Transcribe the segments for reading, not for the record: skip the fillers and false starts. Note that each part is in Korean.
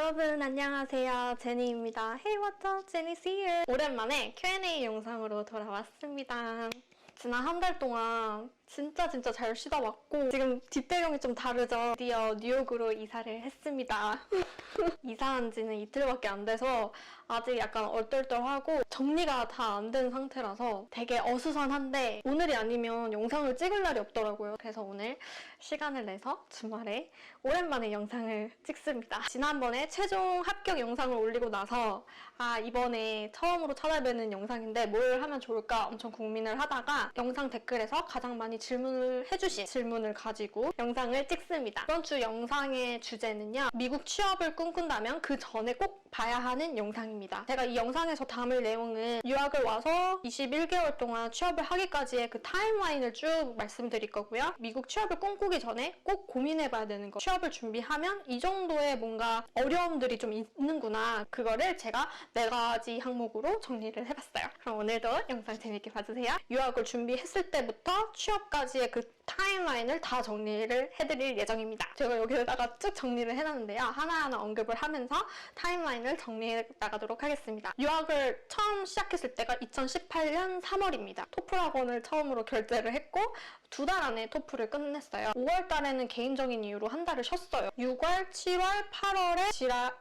여러분 안녕하세요. 제니입니다. Hey, what's up? Jenny's here. 오랜만에 Q&A 영상으로 돌아왔습니다. 지난 한 달 동안 진짜 잘 쉬다 왔고 지금 뒷배경이 좀 다르죠? 드디어 뉴욕으로 이사를 했습니다. 이사한 지는 이틀밖에 안 돼서 아직 약간 얼떨떨하고 정리가 다 안 된 상태라서 되게 어수선한데 오늘이 아니면 영상을 찍을 날이 없더라고요. 그래서 오늘 시간을 내서 주말에 오랜만에 영상을 찍습니다. 지난번에 최종 합격 영상을 올리고 나서 이번에 처음으로 찾아뵈는 영상인데 뭘 하면 좋을까 엄청 고민을 하다가 영상 댓글에서 가장 많이 질문을 해주신 질문을 가지고 영상을 찍습니다. 이번 주 영상의 주제는요. 미국 취업을 꿈꾼다면 그 전에 꼭 봐야 하는 영상입니다. 제가 이 영상에서 담을 내용은 유학을 와서 21개월 동안 취업을 하기까지의 그 타임라인을 쭉 말씀드릴 거고요. 미국 취업을 꿈꾸기 전에 꼭 고민해봐야 되는 거. 취업을 준비하면 이 정도의 뭔가 어려움들이 좀 있는구나. 그거를 제가 4가지 항목으로 정리를 해봤어요. 그럼 오늘도 영상 재밌게 봐주세요. 유학을 준비했을 때부터 취업까지의 그 타임라인을 다 정리를 해드릴 예정입니다. 제가 여기다가 쭉 정리를 해놨는데요. 하나하나 언급을 하면서 타임라인을 정리해 나가도록 하겠습니다. 유학을 처음 시작했을 때가 2018년 3월입니다. 토플 학원을 처음으로 결제를 했고 2달 안에 토플을 끝냈어요. 5월 달에는 개인적인 이유로 한 달을 쉬었어요. 6월, 7월, 8월에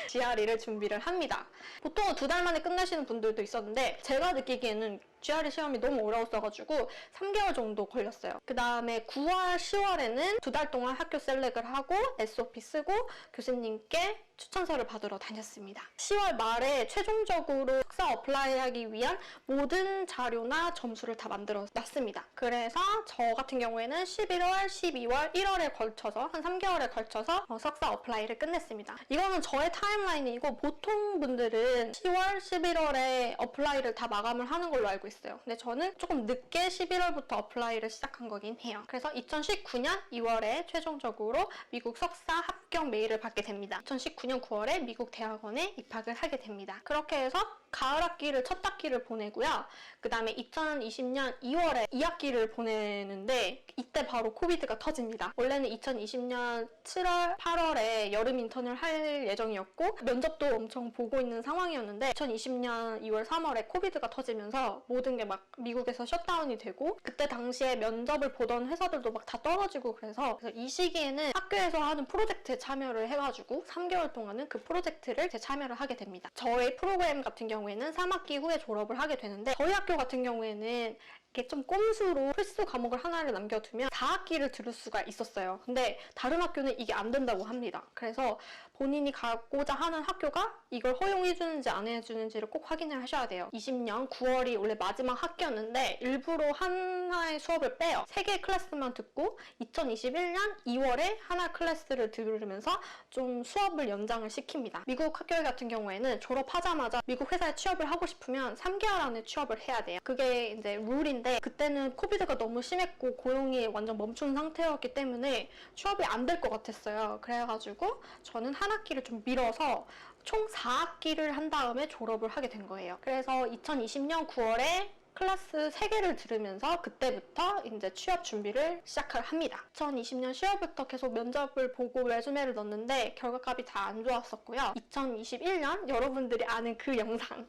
GRE를 준비를 합니다. 보통은 2달 만에 끝내시는 분들도 있었는데 제가 느끼기에는 GRE 시험이 너무 어려웠어가지고 3개월 정도 걸렸어요. 그 다음에 9월, 10월에는 2달 동안 학교 셀렉을 하고 SOP 쓰고 교수님께 추천서를 받으러 다녔습니다. 10월 말에 최종적으로 석사 어플라이하기 위한 모든 자료나 점수를 다 만들어 놨습니다. 그래서 저 같은 경우에는 11월, 12월, 1월에 걸쳐서 한 3개월에 걸쳐서 석사 어플라이를 끝냈습니다. 이거는 저의 타임라인이고 보통 분들은 10월, 11월에 어플라이를 다 마감을 하는 걸로 알고 있어요. 근데 저는 조금 늦게 11월부터 어플라이를 시작한 거긴 해요. 그래서 2019년 2월에 최종적으로 미국 석사 합격 메일을 받게 됩니다. 2019년 9월에 미국 대학원에 입학을 하게 됩니다. 그렇게 해서 가을 학기를 첫 학기를 보내고요. 그 다음에 2020년 2월에 2학기를 보내는데 이때 바로 코비드가 터집니다. 원래는 2020년 7월, 8월에 여름 인턴을 할 예정이었고 면접도 엄청 보고 있는 상황이었는데 2020년 2월, 3월에 코비드가 터지면서 모든 게 막 미국에서 셧다운이 되고 그때 당시에 면접을 보던 회사들도 막 다 떨어지고 그래서 이 시기에는 학교에서 하는 프로젝트에 참여를 해가지고 3개월 동안은 그 프로젝트를 참여를 하게 됩니다. 저의 프로그램 같은 경우에는 3학기 후에 졸업을 하게 되는데 저희 학교 같은 경우에는 이렇게 좀 꼼수로 필수 과목을 하나를 남겨두면 4학기를 들을 수가 있었어요. 근데 다른 학교는 이게 안 된다고 합니다. 그래서 본인이 가고자 하는 학교가 이걸 허용해주는지 안 해주는지를 꼭 확인을 하셔야 돼요. 20년 9월이 원래 마지막 학기였는데 일부러 하나의 수업을 빼요. 3개의 클래스만 듣고 2021년 2월에 하나 클래스를 들으면서 좀 수업을 연장을 시킵니다. 미국 학교 같은 경우에는 졸업하자마자 미국 회사에 취업을 하고 싶으면 3개월 안에 취업을 해야 돼요. 그게 이제 룰인데 그때는 코비드가 너무 심했고 고용이 완전 멈춘 상태였기 때문에 취업이 안 될 것 같았어요. 그래가지고 저는 한 학기를 좀 미뤄서 총 4학기를 한 다음에 졸업을 하게 된 거예요. 그래서 2020년 9월에 클래스 3개를 들으면서 그때부터 이제 취업 준비를 시작을 합니다. 2020년 10월부터 계속 면접을 보고 레주메를 넣었는데 결과값이 다 안 좋았었고요. 2021년 여러분들이 아는 그 영상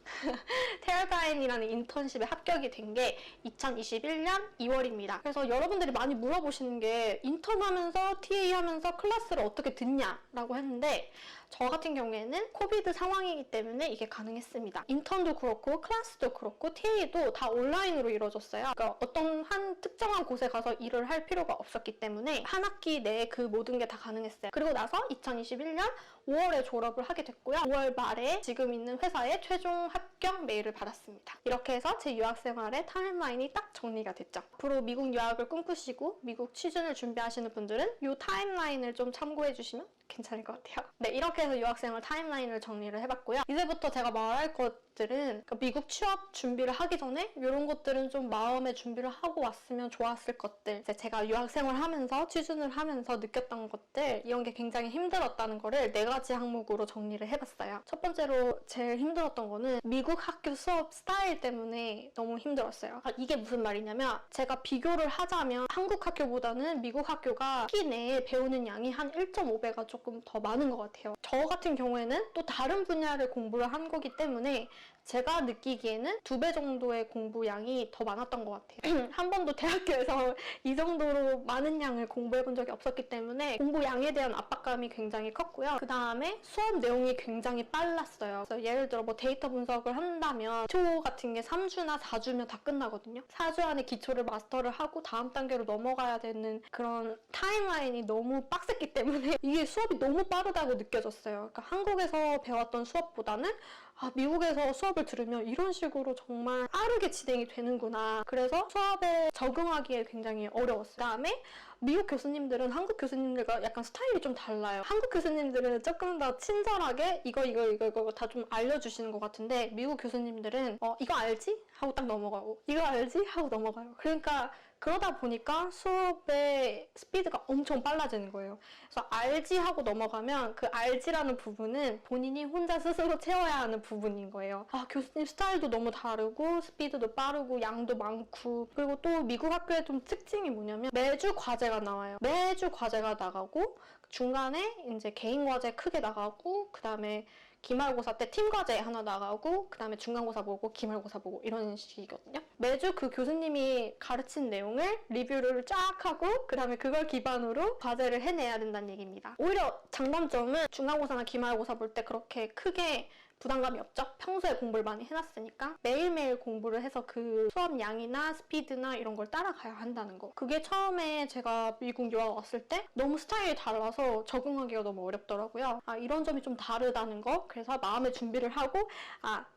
테어다인이라는 인턴십에 합격이 된 게 2021년 2월입니다. 그래서 여러분들이 많이 물어보시는 게 인턴하면서 TA 하면서 클래스를 어떻게 듣냐라고 했는데 저 같은 경우에는 코비드 상황이기 때문에 이게 가능했습니다. 인턴도 그렇고 클래스도 그렇고 TA도 다 온라인으로 이루어졌어요. 그러니까 어떤 한 특정한 곳에 가서 일을 할 필요가 없었기 때문에 한 학기 내에 그 모든 게 다 가능했어요. 그리고 나서 2021년 5월에 졸업을 하게 됐고요. 5월 말에 지금 있는 회사에 최종 합격 메일을 받았습니다. 이렇게 해서 제 유학 생활의 타임라인이 딱 정리가 됐죠. 앞으로 미국 유학을 꿈꾸시고 미국 취준을 준비하시는 분들은 이 타임라인을 좀 참고해 주시면 괜찮을 것 같아요. 네, 이렇게 해서 유학생활 타임라인을 정리를 해봤고요. 이제부터 제가 말할 것 것들은 그러니까 미국 취업 준비를 하기 전에 이런 것들은 좀 마음의 준비를 하고 왔으면 좋았을 것들, 이제 제가 유학생활 하면서 취준을 하면서 느꼈던 것들, 이런 게 굉장히 힘들었다는 거를 4가지 항목으로 정리를 해봤어요. 첫 번째로 제일 힘들었던 거는 미국 학교 수업 스타일 때문에 너무 힘들었어요. 이게 무슨 말이냐면 제가 비교를 하자면 한국 학교보다는 미국 학교가 학기 내에 배우는 양이 한 1.5배가 조금 더 많은 것 같아요. 저 같은 경우에는 또 다른 분야를 공부를 한 거기 때문에 제가 느끼기에는 2배 정도의 공부량이 더 많았던 것 같아요. 한 번도 대학교에서 이 정도로 많은 양을 공부해 본 적이 없었기 때문에 공부량에 대한 압박감이 굉장히 컸고요. 그 다음에 수업 내용이 굉장히 빨랐어요. 그래서 예를 들어 뭐 데이터 분석을 한다면 기초 같은 게 3주나 4주면 다 끝나거든요. 4주 안에 기초를 마스터를 하고 다음 단계로 넘어가야 되는 그런 타임라인이 너무 빡셌기 때문에 이게 수업이 너무 빠르다고 느껴졌어요. 그러니까 한국에서 배웠던 수업보다는 미국에서 수업을 들으면 이런 식으로 정말 빠르게 진행이 되는구나. 그래서 수업에 적응하기에 굉장히 어려웠어요. 그 다음에 미국 교수님들은 한국 교수님들과 약간 스타일이 좀 달라요. 한국 교수님들은 조금 더 친절하게 이거 다 좀 알려주시는 것 같은데 미국 교수님들은 이거 알지? 하고 딱 넘어가고 이거 알지? 하고 넘어가요. 그러니까 그러다 보니까 수업의 스피드가 엄청 빨라지는 거예요. 그래서 알지 하고 넘어가면 그 알지라는 부분은 본인이 혼자 스스로 채워야 하는 부분인 거예요. 교수님 스타일도 너무 다르고 스피드도 빠르고 양도 많고, 그리고 또 미국 학교의 좀 특징이 뭐냐면 매주 과제가 나와요. 매주 과제가 나가고 중간에 이제 개인 과제 크게 나가고 그 다음에 기말고사 때 팀과제 하나 나가고 그 다음에 중간고사 보고 기말고사 보고 이런 식이거든요. 매주 그 교수님이 가르친 내용을 리뷰를 쫙 하고 그 다음에 그걸 기반으로 과제를 해내야 된다는 얘기입니다. 오히려 장단점은 중간고사나 기말고사 볼 때 그렇게 크게 부담감이 없죠? 평소에 공부를 많이 해놨으니까 매일매일 공부를 해서 그 수업 양이나 스피드나 이런 걸 따라가야 한다는 거. 그게 처음에 제가 미국 유학 왔을 때 너무 스타일이 달라서 적응하기가 너무 어렵더라고요. 이런 점이 좀 다르다는 거. 그래서 마음의 준비를 하고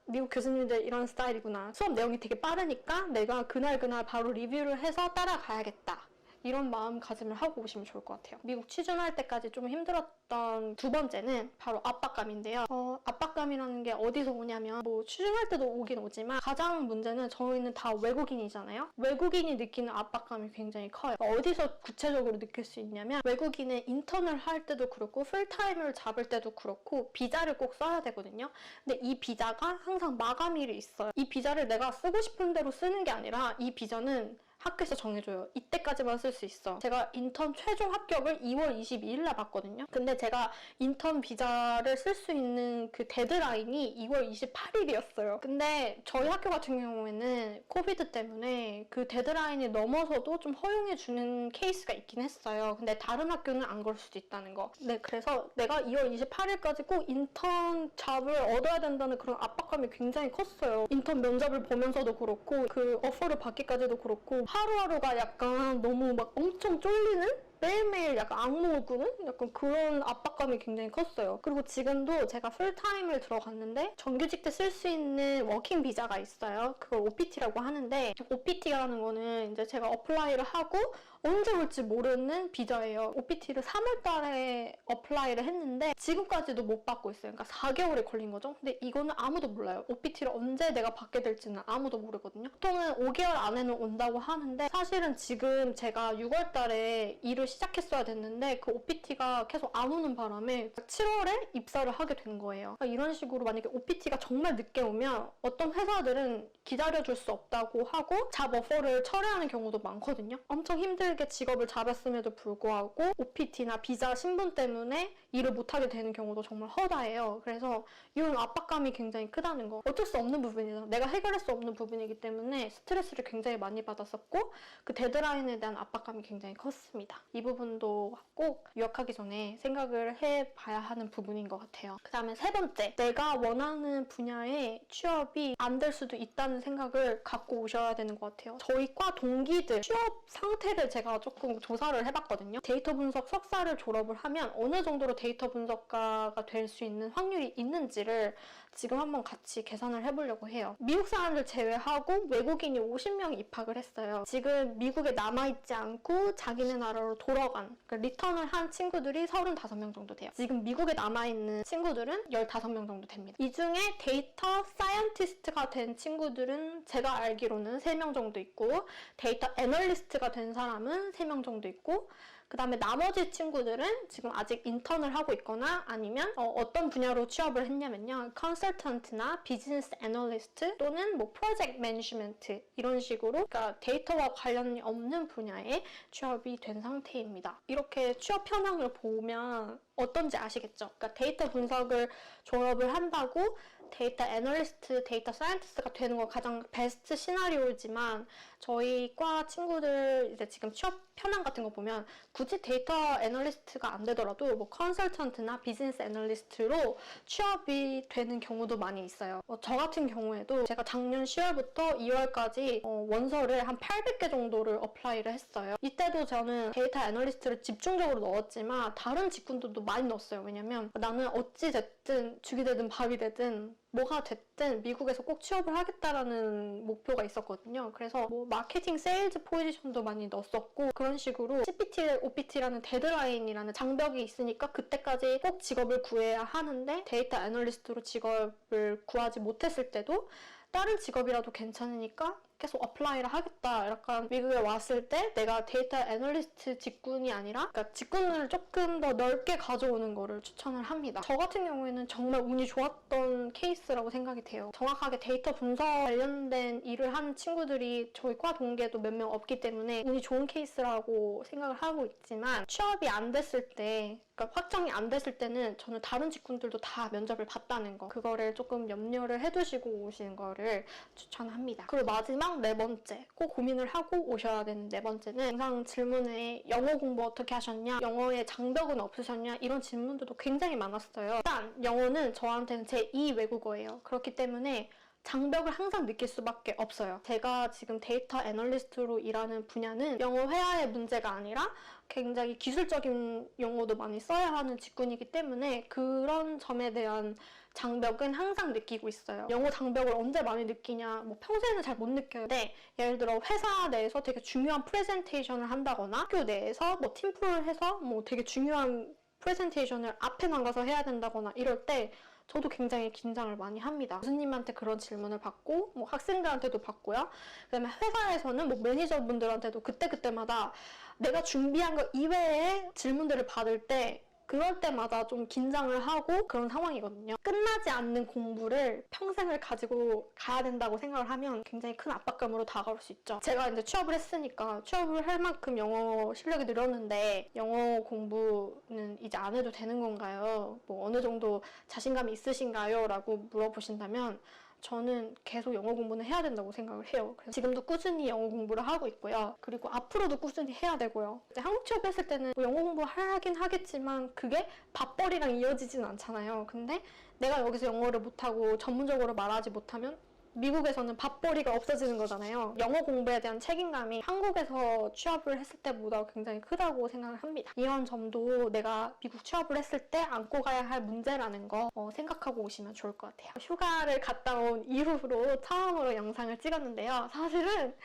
미국 교수님들 이런 스타일이구나. 수업 내용이 되게 빠르니까 내가 그날 바로 리뷰를 해서 따라가야겠다. 이런 마음가짐을 하고 오시면 좋을 것 같아요. 미국 취준할 때까지 좀 힘들었던 두 번째는 바로 압박감인데요. 압박감이라는 게 어디서 오냐면 뭐 취준할 때도 오긴 오지만 가장 문제는 저희는 다 외국인이잖아요. 외국인이 느끼는 압박감이 굉장히 커요. 어디서 구체적으로 느낄 수 있냐면 외국인은 인턴을 할 때도 그렇고 풀타임을 잡을 때도 그렇고 비자를 꼭 써야 되거든요. 근데 이 비자가 항상 마감일이 있어요. 이 비자를 내가 쓰고 싶은 대로 쓰는 게 아니라 이 비자는 학교에서 정해줘요. 이때까지만 쓸 수 있어. 제가 인턴 최종 합격을 2월 22일 날 봤거든요. 근데 제가 인턴 비자를 쓸 수 있는 그 데드라인이 2월 28일이었어요. 근데 저희 학교 같은 경우에는 코비드 때문에 그 데드라인이 넘어서도 좀 허용해주는 케이스가 있긴 했어요. 근데 다른 학교는 안 그럴 수도 있다는 거. 네, 그래서 내가 2월 28일까지 꼭 인턴 잡을 얻어야 된다는 그런 압박감이 굉장히 컸어요. 인턴 면접을 보면서도 그렇고 그 오퍼를 받기까지도 그렇고 하루하루가 약간 너무 막 엄청 쫄리는? 매일매일 약간 악몽을 꾸는? 약간 그런 압박감이 굉장히 컸어요. 그리고 지금도 제가 풀타임을 들어갔는데 정규직 때 쓸 수 있는 워킹 비자가 있어요. 그걸 OPT라고 하는데 OPT라는 거는 이제 제가 어플라이를 하고 언제 올지 모르는 비자예요. OPT를 3월 달에 어플라이를 했는데 지금까지도 못 받고 있어요. 그러니까 4개월이 걸린 거죠. 근데 이거는 아무도 몰라요. OPT를 언제 내가 받게 될지는 아무도 모르거든요. 보통은 5개월 안에는 온다고 하는데 사실은 지금 제가 6월 달에 일을 시작했어야 됐는데 그 OPT가 계속 안 오는 바람에 7월에 입사를 하게 된 거예요. 그러니까 이런 식으로 만약에 OPT가 정말 늦게 오면 어떤 회사들은 기다려줄 수 없다고 하고 잡 오퍼를 철회하는 경우도 많거든요. 엄청 힘들게 직업을 잡았음에도 불구하고 OPT나 비자 신분 때문에 일을 못하게 되는 경우도 정말 허다해요. 그래서 이런 압박감이 굉장히 크다는 거. 어쩔 수 없는 부분이죠. 내가 해결할 수 없는 부분이기 때문에 스트레스를 굉장히 많이 받았었고 그 데드라인에 대한 압박감이 굉장히 컸습니다. 이 부분도 꼭 유학하기 전에 생각을 해봐야 하는 부분인 것 같아요. 그 다음에 세 번째, 내가 원하는 분야의 취업이 안 될 수도 있다는 생각을 갖고 오셔야 되는 것 같아요. 저희 과 동기들 취업 상태를 제가 조금 조사를 해봤거든요. 데이터 분석 석사를 졸업을 하면 어느 정도로 데이터 분석가가 될 수 있는 확률이 있는지를 지금 한번 같이 계산을 해보려고 해요. 미국 사람들 제외하고 외국인이 50명이 입학을 했어요. 지금 미국에 남아있지 않고 자기네 나라로 돌아간, 그러니까 리턴을 한 친구들이 35명 정도 돼요. 지금 미국에 남아있는 친구들은 15명 정도 됩니다. 이 중에 데이터 사이언티스트가 된 친구들은 제가 알기로는 3명 정도 있고, 데이터 애널리스트가 된 사람은 3명 정도 있고, 그 다음에 나머지 친구들은 지금 아직 인턴을 하고 있거나 아니면 어떤 분야로 취업을 했냐면요. 컨설턴트나 비즈니스 애널리스트 또는 뭐 프로젝트 매니지먼트 이런 식으로, 그러니까 데이터와 관련이 없는 분야에 취업이 된 상태입니다. 이렇게 취업 현황을 보면 어떤지 아시겠죠? 그러니까 데이터 분석을 졸업을 한다고 데이터 애널리스트, 데이터 사이언티스트가 되는 거 가장 베스트 시나리오지만 저희 과 친구들 이제 지금 취업 현황 같은 거 보면 굳이 데이터 애널리스트가 안 되더라도 뭐 컨설턴트나 비즈니스 애널리스트로 취업이 되는 경우도 많이 있어요. 저 같은 경우에도 제가 작년 10월부터 2월까지 원서를 한 800개 정도를 어플라이를 했어요. 이때도 저는 데이터 애널리스트를 집중적으로 넣었지만 다른 직군들도 많이 넣었어요. 왜냐면 나는 어찌 됐든 죽이 되든 밥이 되든 뭐가 됐든 미국에서 꼭 취업을 하겠다라는 목표가 있었거든요. 그래서 뭐 마케팅, 세일즈 포지션도 많이 넣었었고, 그런 식으로 CPT, OPT라는 데드라인이라는 장벽이 있으니까 그때까지 꼭 직업을 구해야 하는데 데이터 애널리스트로 직업을 구하지 못했을 때도 다른 직업이라도 괜찮으니까 계속 어플라이를 하겠다. 약간 미국에 왔을 때 내가 데이터 애널리스트 직군이 아니라, 그러니까 직군을 조금 더 넓게 가져오는 거를 추천을 합니다. 저 같은 경우에는 정말 운이 좋았던 케이스라고 생각이 돼요. 정확하게 데이터 분석 관련된 일을 하는 친구들이 저희 과 동기에도 몇 명 없기 때문에 운이 좋은 케이스라고 생각을 하고 있지만, 취업이 안 됐을 때, 그러니까 확정이 안 됐을 때는 저는 다른 직군들도 다 면접을 봤다는 거, 그거를 조금 염려를 해두시고 오시는 거를 추천합니다. 그리고 마지막 네 번째, 꼭 고민을 하고 오셔야 되는 네 번째는 영상 질문에 영어 공부 어떻게 하셨냐, 영어에 장벽은 없으셨냐, 이런 질문들도 굉장히 많았어요. 일단 영어는 저한테는 제2 외국어예요. 그렇기 때문에 장벽을 항상 느낄 수밖에 없어요. 제가 지금 데이터 애널리스트로 일하는 분야는 영어 회화의 문제가 아니라 굉장히 기술적인 용어도 많이 써야 하는 직군이기 때문에 그런 점에 대한 장벽은 항상 느끼고 있어요. 영어 장벽을 언제 많이 느끼냐, 뭐 평소에는 잘 못 느껴요.근데 예를 들어 회사 내에서 되게 중요한 프레젠테이션을 한다거나 학교 내에서 뭐 팀플을 해서 뭐 되게 중요한 프레젠테이션을 앞에 나가서 해야 된다거나 이럴 때 저도 굉장히 긴장을 많이 합니다. 교수님한테 그런 질문을 받고, 뭐 학생들한테도 받고요. 그 다음에 회사에서는 뭐 매니저분들한테도 그때그때마다 내가 준비한 거 이외에 질문들을 받을 때, 그럴 때마다 좀 긴장을 하고 그런 상황이거든요. 끝나지 않는 공부를 평생을 가지고 가야 된다고 생각을 하면 굉장히 큰 압박감으로 다가올 수 있죠. 제가 이제 취업을 했으니까 취업을 할 만큼 영어 실력이 늘었는데 영어 공부는 이제 안 해도 되는 건가요? 뭐 어느 정도 자신감이 있으신가요? 라고 물어보신다면 저는 계속 영어 공부는 해야 된다고 생각을 해요. 그래서 지금도 꾸준히 영어 공부를 하고 있고요. 그리고 앞으로도 꾸준히 해야 되고요. 이제 한국 취업했을 때는 뭐 영어 공부 하긴 하겠지만 그게 밥벌이랑 이어지진 않잖아요. 근데 내가 여기서 영어를 못하고 전문적으로 말하지 못하면 미국에서는 밥벌이가 없어지는 거잖아요. 영어 공부에 대한 책임감이 한국에서 취업을 했을 때보다 굉장히 크다고 생각을 합니다. 이런 점도 내가 미국 취업을 했을 때 안고 가야 할 문제라는 거 생각하고 오시면 좋을 것 같아요. 휴가를 갔다 온 이후로 처음으로 영상을 찍었는데요. 사실은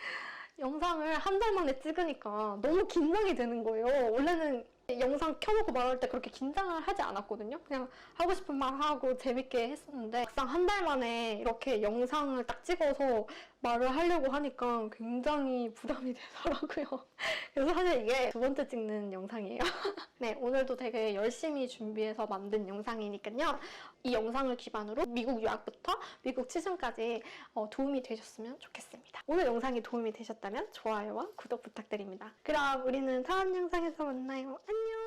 영상을 한 달 만에 찍으니까 너무 긴장이 되는 거예요. 원래는 영상 켜놓고 말할 때 그렇게 긴장을 하지 않았거든요. 그냥 하고 싶은 말 하고 재밌게 했었는데 막상 한 달 만에 이렇게 영상을 딱 찍어서 말을 하려고 하니까 굉장히 부담이 되더라고요. 그래서 사실 이게 두 번째 찍는 영상이에요. 네, 오늘도 되게 열심히 준비해서 만든 영상이니까요. 이 영상을 기반으로 미국 유학부터 미국 취준까지 도움이 되셨으면 좋겠습니다. 오늘 영상이 도움이 되셨다면 좋아요와 구독 부탁드립니다. 그럼 우리는 다음 영상에서 만나요. 안녕!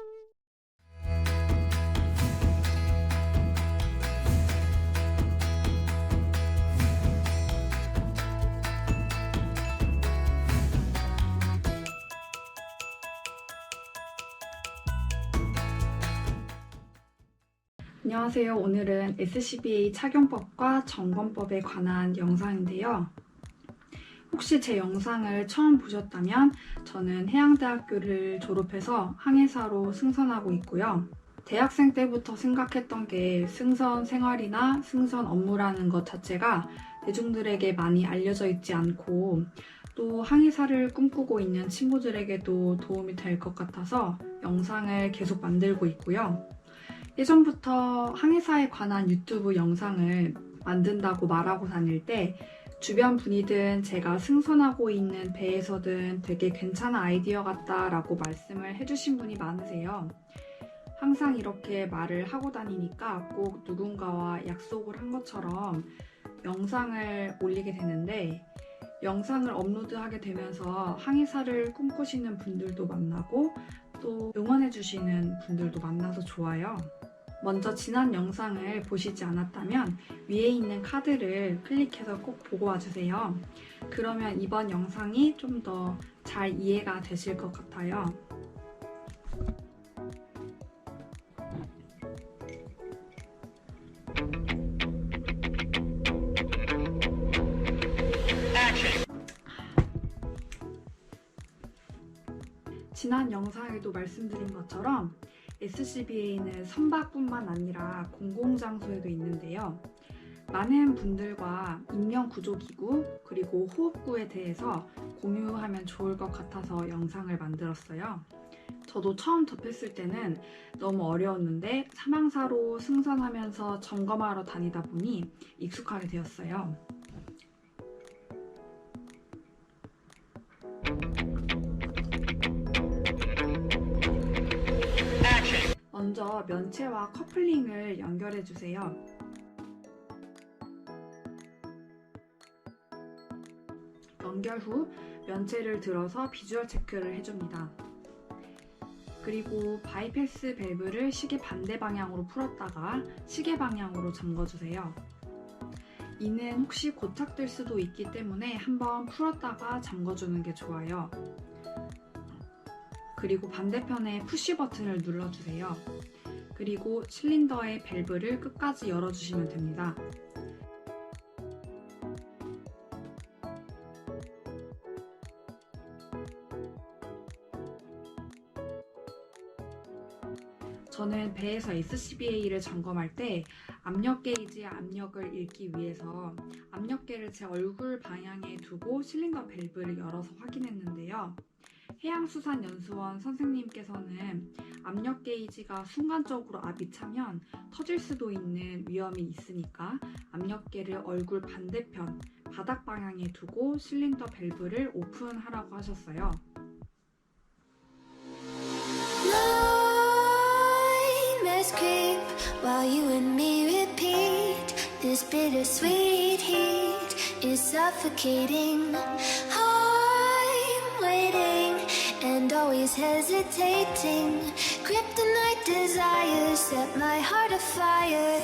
안녕하세요. 오늘은 SCBA 착용법과 점검법에 관한 영상인데요. 혹시 제 영상을 처음 보셨다면 저는 해양대학교를 졸업해서 항해사로 승선하고 있고요. 대학생 때부터 생각했던 게 승선 생활이나 승선 업무라는 것 자체가 대중들에게 많이 알려져 있지 않고 또 항해사를 꿈꾸고 있는 친구들에게도 도움이 될 것 같아서 영상을 계속 만들고 있고요. 예전부터 항해사에 관한 유튜브 영상을 만든다고 말하고 다닐 때 주변 분이든 제가 승선하고 있는 배에서든 되게 괜찮은 아이디어 같다라고 말씀을 해주신 분이 많으세요. 항상 이렇게 말을 하고 다니니까 꼭 누군가와 약속을 한 것처럼 영상을 올리게 되는데 영상을 업로드하게 되면서 항해사를 꿈꾸시는 분들도 만나고 또 응원해주시는 분들도 만나서 좋아요. 먼저 지난 영상을 보시지 않았다면 위에 있는 카드를 클릭해서 꼭 보고 와주세요. 그러면 이번 영상이 좀 더 잘 이해가 되실 것 같아요. 지난 영상에도 말씀드린 것처럼 SCBA는 선박뿐만 아니라 공공장소에도 있는데요. 많은 분들과 인명구조기구 그리고 호흡구에 대해서 공유하면 좋을 것 같아서 영상을 만들었어요. 저도 처음 접했을 때는 너무 어려웠는데 사망사로 승선하면서 점검하러 다니다 보니 익숙하게 되었어요. 먼저 면체와 커플링을 연결해 주세요. 연결 후 면체를 들어서 비주얼 체크를 해줍니다. 그리고 바이패스 밸브를 시계 반대 방향으로 풀었다가 시계 방향으로 잠궈주세요. 이는 혹시 고착될 수도 있기 때문에 한번 풀었다가 잠궈주는 게 좋아요. 그리고 반대편에 푸시 버튼을 눌러주세요. 그리고 실린더의 밸브를 끝까지 열어주시면 됩니다. 저는 배에서 SCBA를 점검할 때 압력 게이지의 압력을 읽기 위해서 압력계를 제 얼굴 방향에 두고 실린더 밸브를 열어서 확인했는데요. 해양수산연수원 선생님께서는 압력 게이지가 순간적으로 압이 차면 터질 수도 있는 위험이 있으니까 압력계를 얼굴 반대편 바닥 방향에 두고 실린더 밸브를 오픈하라고 하셨어요. Creep while you and me repeat. This bittersweet heat is suffocating. I'm waiting and always hesitating. Kryptonite desires set my heart afire.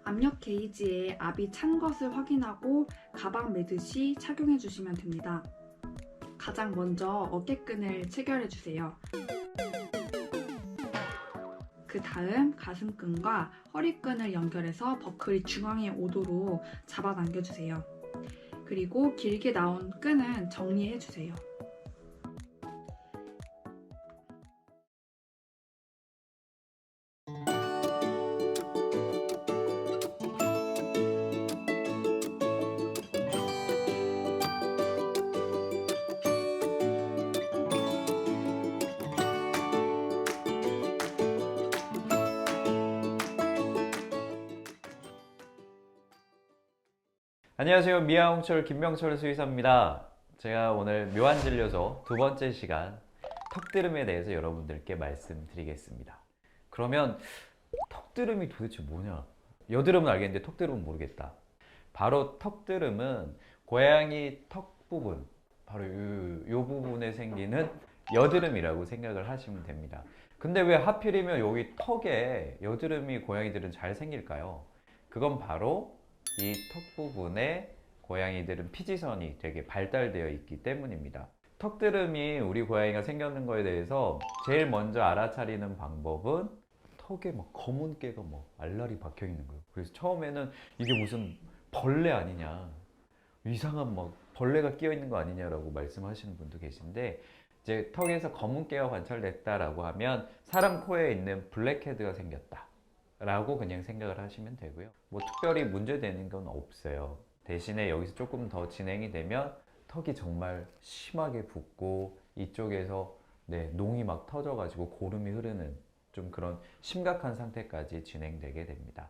압력 게이지에 압이 찬 것을 확인하고 가방 매듯이 착용해 주시면 됩니다. 가장 먼저 어깨끈을 체결해 주세요. 그 다음 가슴끈과 허리끈을 연결해서 버클이 중앙에 오도록 잡아 당겨주세요. 그리고 길게 나온 끈은 정리해주세요. 안녕하세요. 미아홍철 김명철 수의사입니다. 제가 오늘 묘한 진료소 두 번째 시간 턱드름에 대해서 여러분들께 말씀드리겠습니다. 그러면 턱드름이 도대체 뭐냐? 여드름은 알겠는데 턱드름은 모르겠다. 바로 턱드름은 고양이 턱 부분, 바로 이 부분에 생기는 여드름이라고 생각을 하시면 됩니다. 근데 왜 하필이면 여기 턱에 여드름이 고양이들은 잘 생길까요? 그건 바로 이 턱 부분에 고양이들은 피지선이 되게 발달되어 있기 때문입니다. 턱드름이 우리 고양이가 생겼는 거에 대해서 제일 먼저 알아차리는 방법은 턱에 막 검은 깨가 막 알알이 박혀 있는 거예요. 그래서 처음에는 이게 무슨 벌레 아니냐, 이상한 막 벌레가 끼어 있는 거 아니냐라고 말씀하시는 분도 계신데, 이제 턱에서 검은깨가 관찰됐다라고 하면 사람 코에 있는 블랙헤드가 생겼다 라고 그냥 생각을 하시면 되고요. 뭐 특별히 문제되는 건 없어요. 대신에 여기서 조금 더 진행이 되면 턱이 정말 심하게 붓고 이쪽에서 농이 막 터져가지고 고름이 흐르는 좀 그런 심각한 상태까지 진행되게 됩니다.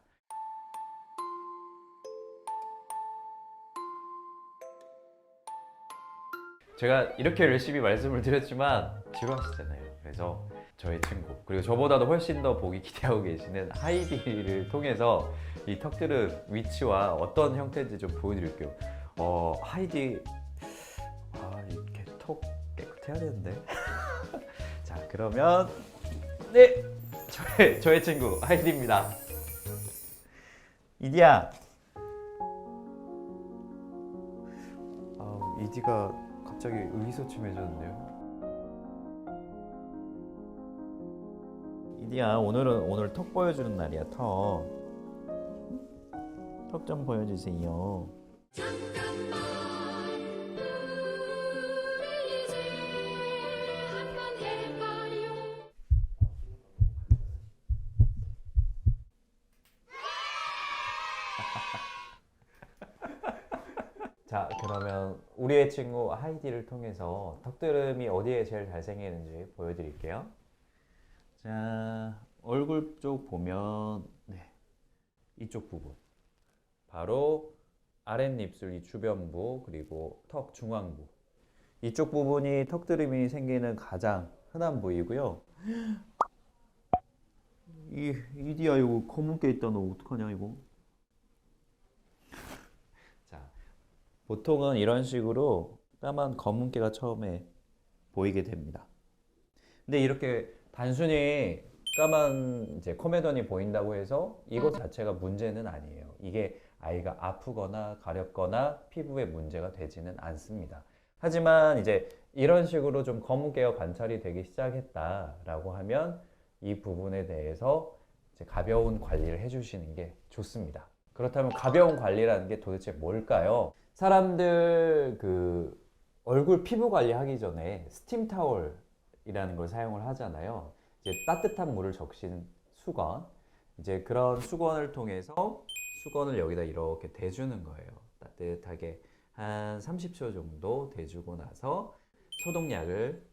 제가 이렇게 열심히 말씀을 드렸지만 지루하시잖아요. 그래서 저의 친구, 그리고 저보다도 훨씬 더 보기 기대하고 계시는 하이디를 통해서 이 턱들의 위치와 어떤 형태인지 좀 보여드릴게요. 하이디, 이렇게 턱 깨끗해야 되는데. 자, 그러면 저의 친구 하이디입니다. 이디야. 이디가 갑자기 의기소침해졌는데요. 이디야, 오늘 턱 보여주는 날이야. 턱 좀 보여주세요. 자, 그러면 우리의 친구 하이디를 통해서 턱드름이 어디에 제일 잘 생기는지 보여드릴게요. 자, 얼굴 쪽 보면 이쪽 부분, 바로 아랫입술 이 주변부, 그리고 턱 중앙부, 이쪽 부분이 턱드름이 생기는 가장 흔한 부위고요. 이디야, 이거 검은깨 있다. 너 어떡하냐 이거. 자, 보통은 이런 식으로 까만 검은깨가 처음에 보이게 됩니다. 근데 이렇게 단순히 까만 이제 코메돈이 보인다고 해서 이것 자체가 문제는 아니에요. 이게 아이가 아프거나 가렵거나 피부에 문제가 되지는 않습니다. 하지만 이제 이런 식으로 좀 검은깨가 관찰이 되기 시작했다라고 하면 이 부분에 대해서 이제 가벼운 관리를 해주시는 게 좋습니다. 그렇다면 가벼운 관리라는 게 도대체 뭘까요? 사람들 그 얼굴 피부 관리하기 전에 스팀 타월이라는 걸 사용을 하잖아요. 이제 따뜻한 물을 적신 수건, 이제 그런 수건을 통해서 수건을 여기다 이렇게 대주는 거예요. 따뜻하게 한 30초 정도 대주고 나서 소독약을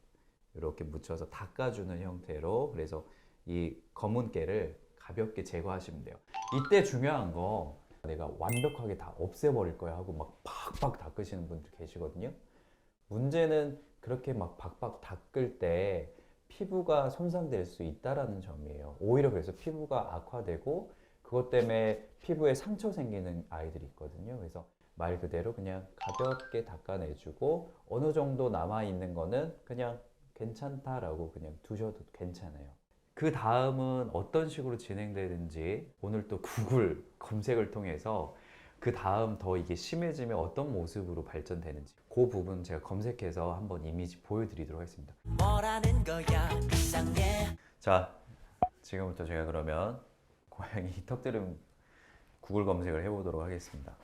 이렇게 묻혀서 닦아주는 형태로, 그래서 이 검은깨를 가볍게 제거하시면 돼요. 이때 중요한 거, 내가 완벽하게 다 없애버릴 거야 하고 막 팍팍 닦으시는 분들 계시거든요. 문제는 그렇게 막 박박 닦을 때 피부가 손상될 수 있다라는 점이에요. 오히려 그래서 피부가 악화되고 그것 때문에 피부에 상처 생기는 아이들이 있거든요. 그래서 말 그대로 그냥 가볍게 닦아내주고 어느 정도 남아있는 거는 그냥 괜찮다라고 그냥 두셔도 괜찮아요. 그 다음은 어떤 식으로 진행되는지 오늘 또 구글 검색을 통해서 그 다음 더 이게 심해지면 어떤 모습으로 발전되는지 그 부분 제가 검색해서 한번 이미지 보여드리도록 하겠습니다. 뭐라는 거야, 이상해. 자, 지금부터 제가 그러면 고양이 턱드름 구글 검색을 해보도록 하겠습니다.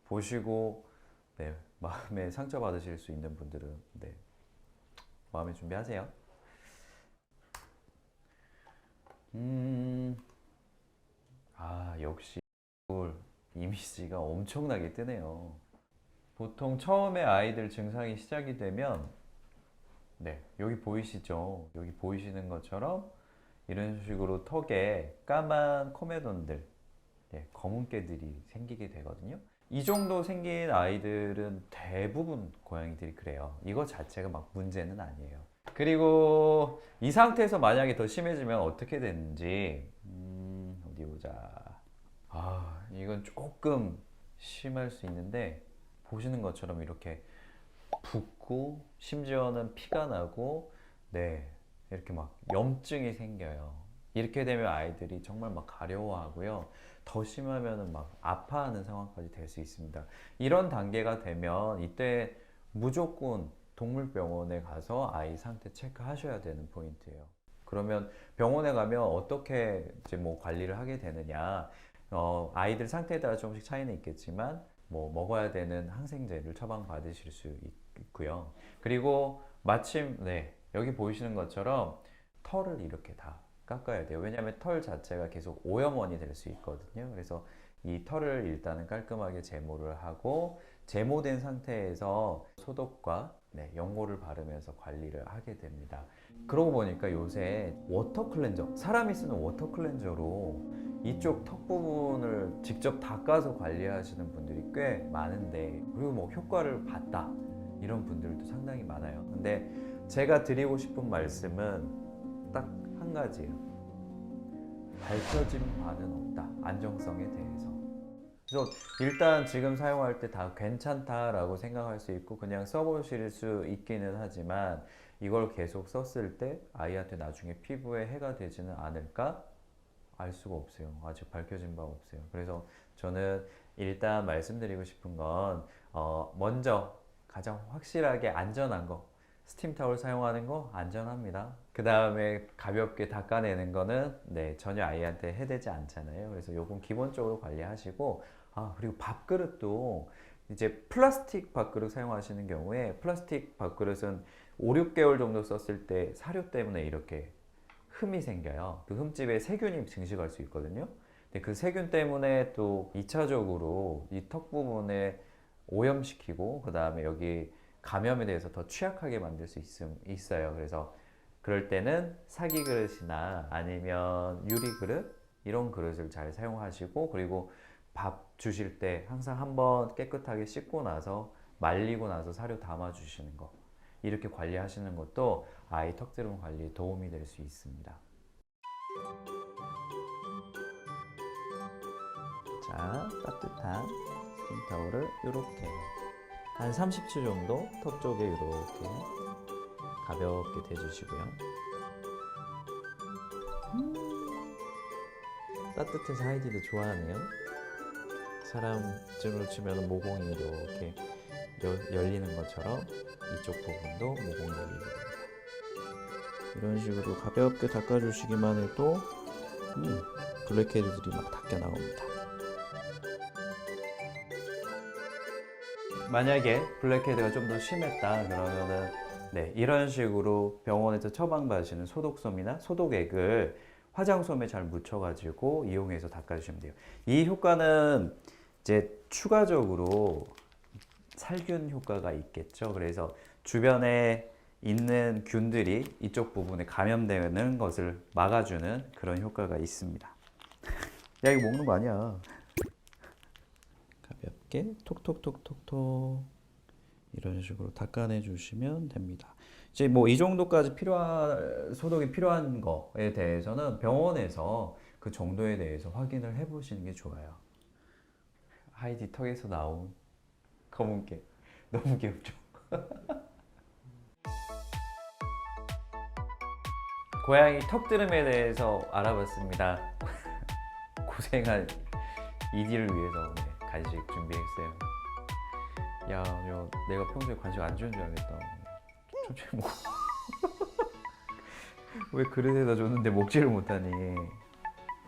보시고 마음에 상처 받으실 수 있는 분들은 마음의 준비하세요. 역시 이미지가 엄청나게 뜨네요. 보통 처음에 아이들 증상이 시작이 되면 여기 보이시죠? 여기 보이시는 것처럼 이런 식으로 턱에 까만 코메돈들, 검은깨들이 생기게 되거든요. 이 정도 생긴 아이들은 대부분 고양이들이 그래요. 이거 자체가 막 문제는 아니에요. 그리고 이 상태에서 만약에 더 심해지면 어떻게 되는지 어디 보자. 이건 조금 심할 수 있는데 보시는 것처럼 이렇게 붓고 심지어는 피가 나고 이렇게 막 염증이 생겨요. 이렇게 되면 아이들이 정말 막 가려워하고요. 더 심하면은 막 아파하는 상황까지 될 수 있습니다. 이런 단계가 되면 이때 무조건 동물병원에 가서 아이 상태 체크하셔야 되는 포인트예요. 그러면 병원에 가면 어떻게 이제 뭐 관리를 하게 되느냐, 아이들 상태에 따라 조금씩 차이는 있겠지만 뭐 먹어야 되는 항생제를 처방받으실 수 있고요. 그리고 마침 여기 보이시는 것처럼 털을 이렇게 다 깎아야 돼요. 왜냐하면 털 자체가 계속 오염원이 될 수 있거든요. 그래서 이 털을 일단은 깔끔하게 제모를 하고 제모된 상태에서 소독과 연고를 바르면서 관리를 하게 됩니다. 그러고 보니까 요새 워터 클렌저, 사람이 쓰는 워터 클렌저로 이쪽 턱 부분을 직접 닦아서 관리하시는 분들이 꽤 많은데, 그리고 뭐 효과를 봤다 이런 분들도 상당히 많아요. 근데 제가 드리고 싶은 말씀은 딱 한 가지예요. 밝혀진 바는 없다, 안정성에 대해서. 그래서 일단 지금 사용할 때 다 괜찮다라고 생각할 수 있고 그냥 써보실 수 있기는 하지만, 이걸 계속 썼을 때 아이한테 나중에 피부에 해가 되지는 않을까? 알 수가 없어요. 아직 밝혀진 바가 없어요. 그래서 저는 일단 말씀드리고 싶은 건 먼저 가장 확실하게 안전한 거, 스팀 타월 사용하는 거 안전합니다. 그 다음에 가볍게 닦아내는 거는 전혀 아이한테 해되지 않잖아요. 그래서 요건 기본적으로 관리하시고, 그리고 밥그릇도 이제 플라스틱 밥그릇 사용하시는 경우에, 플라스틱 밥그릇은 5, 6개월 정도 썼을 때 사료 때문에 이렇게 흠이 생겨요. 그 흠집에 세균이 증식할 수 있거든요. 근데 그 세균 때문에 또 2차적으로 이 턱 부분에 오염시키고, 그 다음에 여기 감염에 대해서 더 취약하게 만들 수 있어요. 그래서 그럴 때는 사기 그릇이나 아니면 유리 그릇, 이런 그릇을 잘 사용하시고, 그리고 밥 주실 때 항상 한번 깨끗하게 씻고 나서 말리고 나서 사료 담아 주시는 거, 이렇게 관리하시는 것도 아이 턱드름 관리에 도움이 될 수 있습니다. 자, 따뜻한 스팀 타월을 이렇게 한 30초 정도 턱 쪽에 이렇게 가볍게 대주시고요. 따뜻해서 하이디도 좋아하네요. 사람쯤으로 치면 모공이 이렇게 열리는 것처럼 이쪽 부분도 모공이 열리게 됩니다. 이런 식으로 가볍게 닦아주시기만 해도 블랙헤드들이 막 닦여 나옵니다. 만약에 블랙헤드가 좀 더 심했다 그러면은 이런 식으로 병원에서 처방받으시는 소독솜이나 소독액을 화장솜에 잘 묻혀가지고 이용해서 닦아주시면 돼요. 이 효과는 이제 추가적으로 살균 효과가 있겠죠. 그래서 주변에 있는 균들이 이쪽 부분에 감염되는 것을 막아주는 그런 효과가 있습니다. 야, 이거 먹는 거 아니야. 가볍게 톡톡톡톡톡 이런 식으로 닦아내 주시면 됩니다. 이제 뭐 이 정도까지 소독이 필요한 거에 대해서는 병원에서 그 정도에 대해서 확인을 해 보시는 게 좋아요. 하이디 턱에서 나온 검은개 너무 귀엽죠? 고양이 턱드름에 대해서 알아봤습니다. 고생한 이디를 위해서 간식 준비했어요. 야, 내가 평소에 간식 안 주는 줄 알겠다. 천천히 먹어. 왜 그릇에다 줬는데 먹지를 못하니.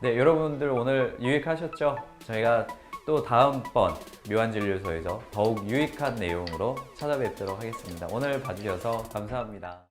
여러분들 오늘 유익하셨죠? 저희가 또 다음번 묘한진료소에서 더욱 유익한 내용으로 찾아뵙도록 하겠습니다. 오늘 봐주셔서 감사합니다.